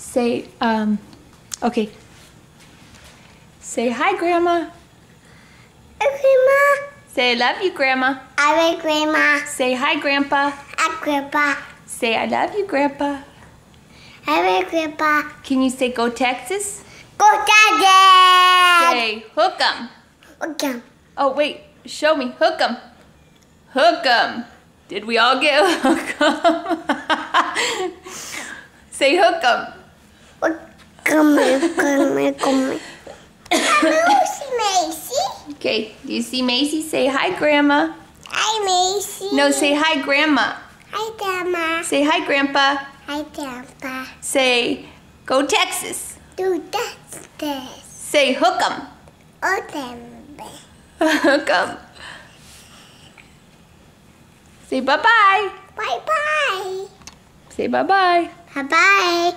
Say, okay. Say hi, Grandma. Hi, Grandma. Say I love you, Grandma. I love Grandma. Say hi, Grandpa. Hi, Grandpa. Say I love you, Grandpa. I love Grandpa. Can you say go Texas? Go Daddy. Say hook 'em. Okay. Oh, wait. Show me. Hook 'em. Hook 'em. Did we all get hook 'em? Say hook 'em. Come here. Lucy Macy. Okay. Do you see Macy? Say hi, Grandma. Hi, Macy. No, say hi, Grandma. Hi, Grandma. Say hi, Grandpa. Hi, Grandpa. Say go Texas. Do that. Say hook 'em. Okay. Hook 'em. Say bye-bye. Bye-bye. Say bye-bye. Bye-bye.